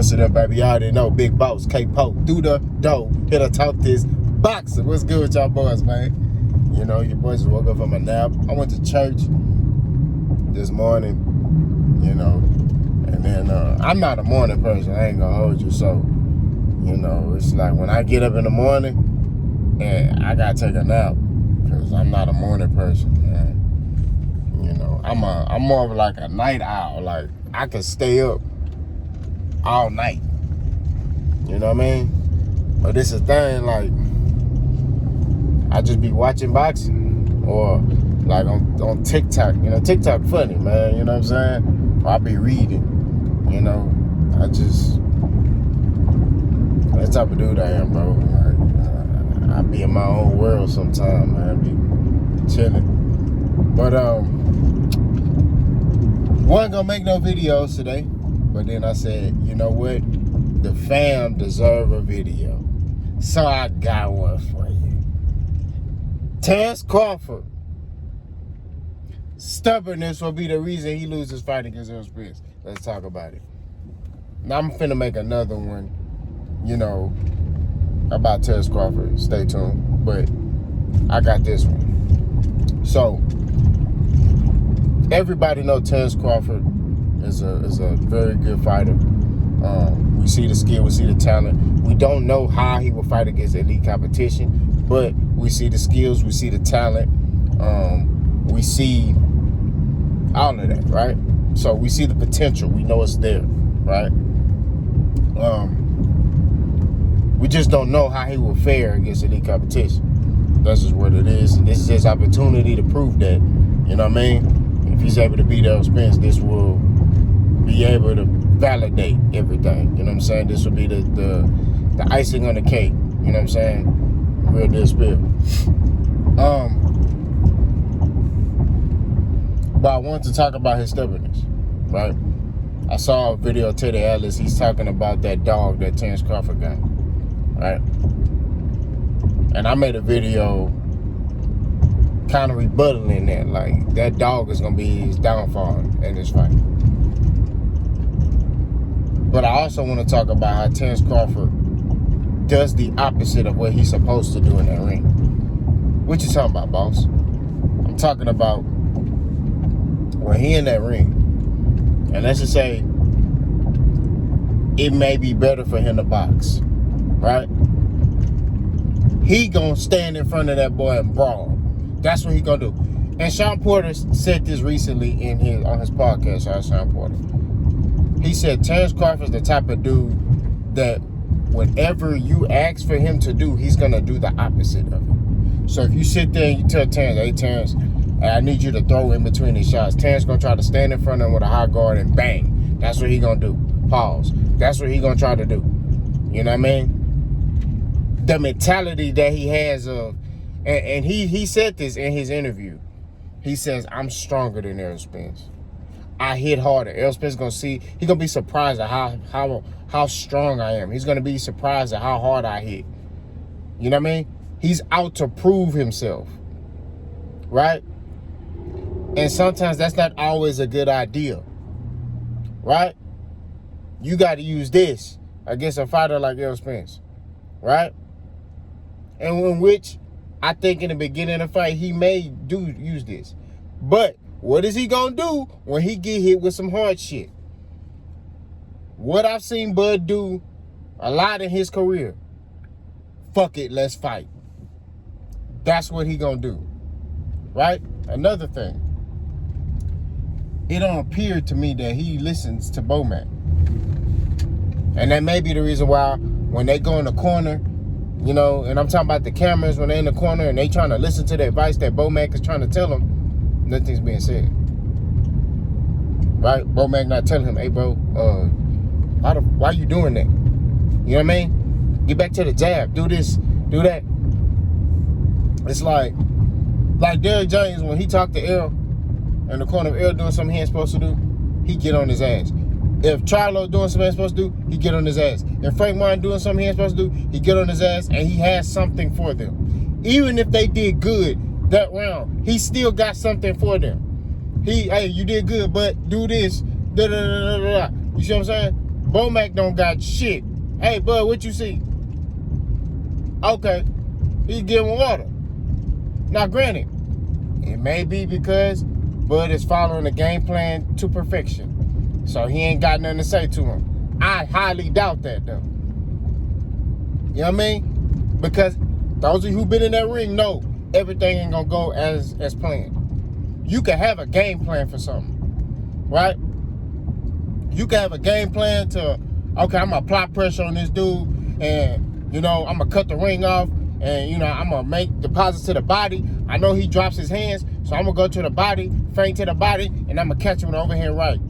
What's it up, baby? Y'all already know. Big boss, K-Po, through the door. Here to talk this boxing. What's good with y'all boys, man? You know, your boys just woke up from a nap. I went to church this morning, you know, and then I'm not a morning person. I ain't gonna hold you. So, you know, it's like when I get up in the morning, and I gotta take a nap because I'm not a morning person, man. You know, I'm more of like a night owl. Like, I could stay up all night. You know what I mean? But this is the thing, like, I just be watching boxing or like on TikTok. You know, TikTok funny, man. You know what I'm saying? Or I be reading. You know, that's the type of dude I am, bro. Like, I be in my own world sometimes, man. I be chilling. But wasn't gonna make no videos today. But then I said, you know what? The fam deserve a video. So I got one for you. Terence Crawford. Stubbornness will be the reason he loses his fight against Errol Spence. Let's talk about it. Now I'm finna make another one, you know, about Terence Crawford. Stay tuned. But I got this one. So, everybody know Terence Crawford is a very good fighter. We see the skill, we see the talent. We don't know how he will fight against elite competition, but we see the skills, we see the talent, we see all of that, right? So we see the potential, we know it's there, right? We just don't know how he will fare against elite competition. That's just what it is. And this is his opportunity to prove that. You know what I mean? If he's able to beat Errol Spence, this will be able to validate everything. You know what I'm saying? This will be the icing on the cake. You know what I'm saying? Real deal spill. But I want to talk about his stubbornness, right? I saw a video of Teddy Ellis. He's talking about that dog that Terence Crawford got, right? And I made a video kind of rebuttaling that. Like, that dog is going to be his downfall in this fight. But I also want to talk about how Terence Crawford does the opposite of what he's supposed to do in that ring. What you talking about, boss? I'm talking about when he in that ring, and let's just say it may be better for him to box, right? He gonna stand in front of that boy and brawl. That's what he gonna do. And Sean Porter said this recently on his podcast. Shout out Sean Porter. He said Terence Crawford's the type of dude that whatever you ask for him to do, he's gonna do the opposite of it. So if you sit there and you tell Terence, hey Terence, I need you to throw in between these shots, Terence gonna try to stand in front of him with a high guard and bang. That's what he gonna do. Pause. That's what he gonna try to do. You know what I mean? The mentality that he has of, and he said this in his interview. He says, I'm stronger than Errol Spence. I hit harder. Errol Spence gonna see. He's gonna be surprised at how strong I am. He's gonna be surprised at how hard I hit. You know what I mean? He's out to prove himself, right? And sometimes that's not always a good idea, right? You got to use this against a fighter like Errol Spence, right? And in which I think in the beginning of the fight he may use this, but what is he gonna do when he get hit with some hard shit? What I've seen Bud do a lot in his career. Fuck it, let's fight. That's what he gonna do, right? Another thing. It don't appear to me that he listens to Bomac. And that may be the reason why when they go in the corner, you know, and I'm talking about the cameras, when they're in the corner and they trying to listen to the advice that Bomac is trying to tell them, nothing's being said. Right? Bomac not telling him, hey, bro, why you doing that? You know what I mean? Get back to the jab. Do this. Do that. It's like Derrick James, when he talked to Errol in the corner of Errol doing something he ain't supposed to do, he get on his ass. If Charlo doing something he ain't supposed to do, he get on his ass. If Frank Martin doing something he ain't supposed to do, he get on his ass, and he has something for them. Even if they did good that round, he still got something for them. Hey, you did good, but do this. Da, da, da, da, da. You see what I'm saying? Bomac don't got shit. Hey, bud, what you see? Okay. He's giving water. Now, granted, it may be because Bud is following the game plan to perfection. So he ain't got nothing to say to him. I highly doubt that, though. You know what I mean? Because those of you who've been in that ring know everything ain't gonna go as planned. You can have a game plan for something, right? You can have a game plan to, okay, I'm gonna apply pressure on this dude, and, you know, I'm gonna cut the ring off, and, you know, I'm gonna make deposits to the body. I know he drops his hands, so I'm gonna go to the body, feint to the body, and I'm gonna catch him with the overhand right,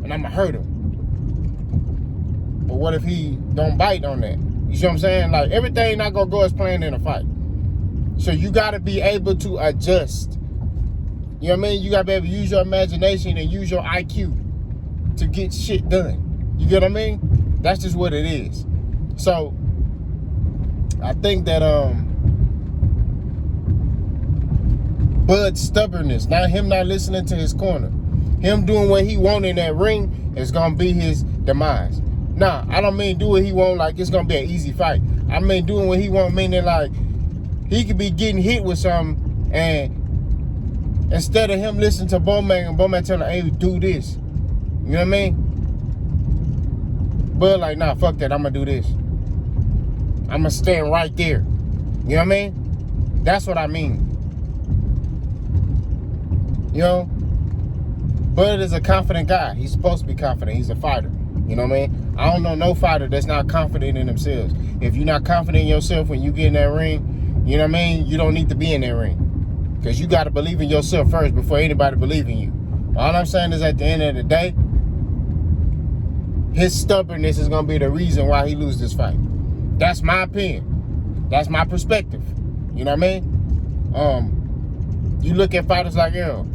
and I'm gonna hurt him. But what if he don't bite on that? You see what I'm saying? Like, everything not gonna go as planned in a fight. So you gotta be able to adjust. You know what I mean? You gotta be able to use your imagination and use your IQ to get shit done. You get what I mean? That's just what it is. So I think that Bud's stubbornness, him not listening to his corner, him doing what he want in that ring is gonna be his demise. Nah, I don't mean do what he want like it's gonna be an easy fight. I mean doing what he want, meaning like he could be getting hit with something, and instead of him listening to Bomac and Bomac telling him, hey, do this. You know what I mean? But like, nah, fuck that, I'm gonna do this. I'm gonna stand right there. You know what I mean? That's what I mean. You know? Bud is a confident guy. He's supposed to be confident. He's a fighter. You know what I mean? I don't know no fighter that's not confident in themselves. If you're not confident in yourself when you get in that ring, you know what I mean? You don't need to be in that ring. Because you got to believe in yourself first before anybody believe in you. All I'm saying is at the end of the day, his stubbornness is going to be the reason why he loses this fight. That's my opinion. That's my perspective. You know what I mean? You look at fighters like Errol.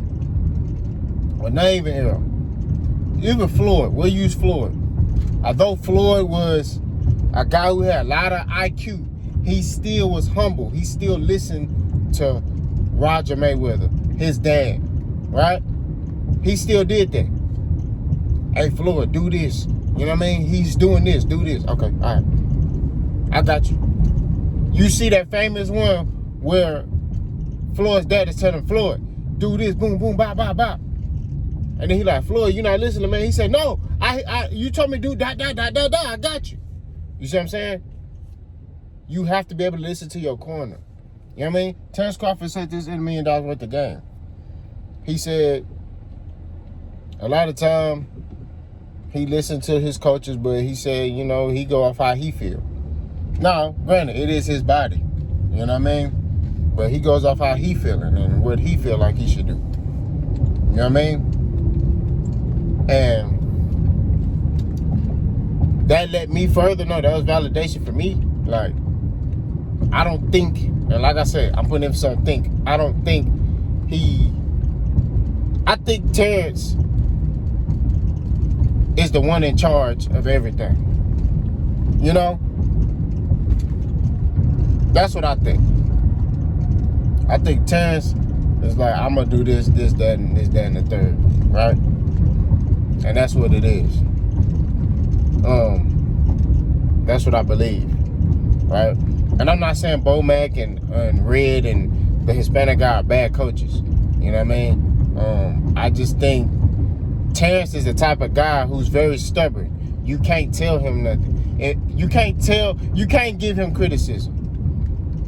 Well, not even Errol. Even Floyd. We'll use Floyd. Although Floyd was a guy who had a lot of IQ, he still was humble. He still listened to Roger Mayweather, his dad, right? He still did that. Hey, Floyd, do this. You know what I mean? He's doing this, do this. Okay, all right. I got you. You see that famous one where Floyd's dad is telling Floyd, do this, boom, boom, bop, bop, bop. And then he like, Floyd, you not listening, man. He said, no, you told me to do that, I got you. You see what I'm saying? You have to be able to listen to your corner. You know what I mean? Terence Crawford said this in $1 million worth of game. He said, a lot of time, he listened to his coaches, but he said, you know, he go off how he feel. Now, granted, it is his body. You know what I mean? But he goes off how he feeling and what he feel like he should do. You know what I mean? And that let me further know, that was validation for me. Like, I don't think, and like I said, I'm putting emphasis on think. I don't think I think Terence is the one in charge of everything. You know? That's what I think. I think Terence is like, I'm gonna do this, that, and this, that, and the third, right? And that's what it is. That's what I believe, right? And I'm not saying Bomac and Red and the Hispanic guy are bad coaches. You know what I mean? I just think Terence is the type of guy who's very stubborn. You can't tell him nothing. You can't give him criticism.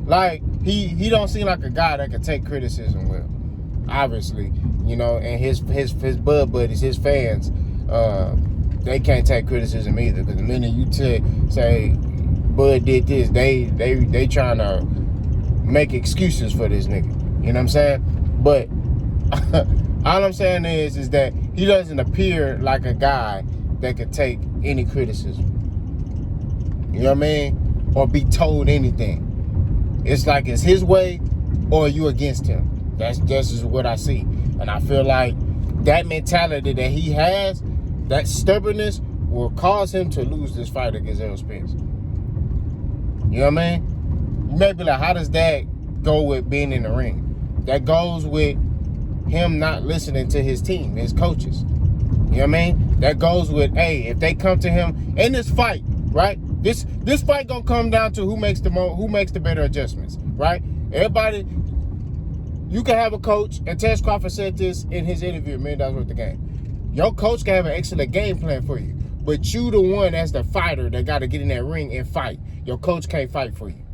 Like, he don't seem like a guy that can take criticism well. Obviously, you know, and his bud buddies, his fans, they can't take criticism either. Because the minute you say Bud did this, they trying to make excuses for this nigga. You know what I'm saying? But all I'm saying is that he doesn't appear like a guy that could take any criticism. You know what I mean? Or be told anything. It's like it's his way or you against him. That's just what I see. And I feel like that mentality that he has, that stubbornness, will cause him to lose this fight against Errol Spence. You know what I mean? You may be like, how does that go with being in the ring? That goes with him not listening to his team, his coaches. You know what I mean? That goes with, hey, if they come to him in this fight, right? This fight gonna come down to who makes the better adjustments, right? Everybody, you can have a coach, and Terence Crawford said this in his interview, $1 million worth of game. Your coach can have an excellent game plan for you, but you the one as the fighter that got to get in that ring and fight. Your coach can't fight for you.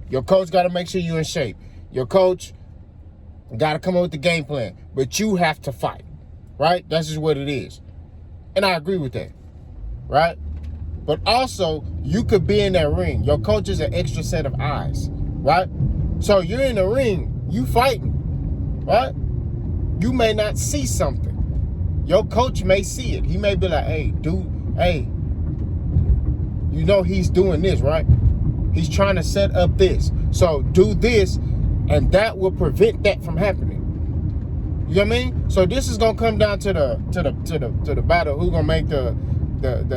Your coach got to make sure you're in shape. Your coach got to come up with the game plan, but you have to fight, right? That's just what it is. And I agree with that, right? But also, you could be in that ring. Your coach is an extra set of eyes, right? So you're in the ring, you fighting, right? You may not see something. Your coach may see it. He may be like, hey, dude, hey, you know he's doing this, right? He's trying to set up this. So do this, and that will prevent that from happening. You know what I mean? So this is gonna come down to the battle. Who's gonna make the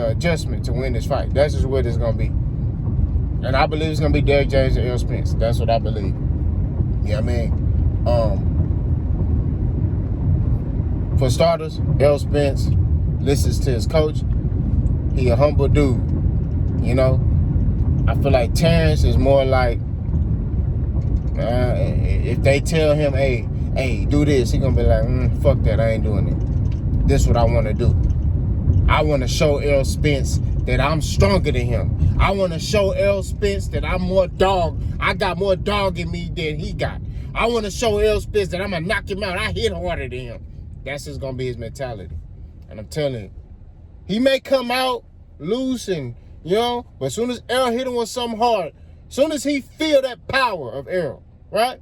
adjustment to win this fight? That's just what it's gonna be. And I believe it's gonna be Derrick James and Errol Spence. That's what I believe. You know what I mean? For starters, Errol Spence listens to his coach. He a humble dude. You know? I feel like Terence is more like, if they tell him, hey, do this, he gonna be like, fuck that, I ain't doing it. This is what I want to do. I want to show Errol Spence that I'm stronger than him. I want to show Errol Spence that I'm more dog. I got more dog in me than he got. I want to show Errol Spence that I'm going to knock him out. I hit harder than him. That's just going to be his mentality. And I'm telling you, he may come out loose and, you know, but as soon as Errol hit him with something hard, as soon as he feel that power of Errol, right?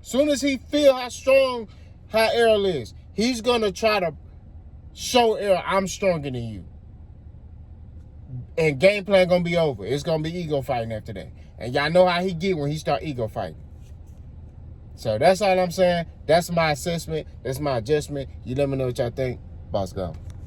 As soon as he feel how strong Errol is, he's going to try to show Errol, I'm stronger than you. And game plan going to be over. It's going to be ego fighting after that. And y'all know how he get when he start ego fighting. So that's all I'm saying. That's my assessment. That's my adjustment. You let me know what y'all think. Boss go.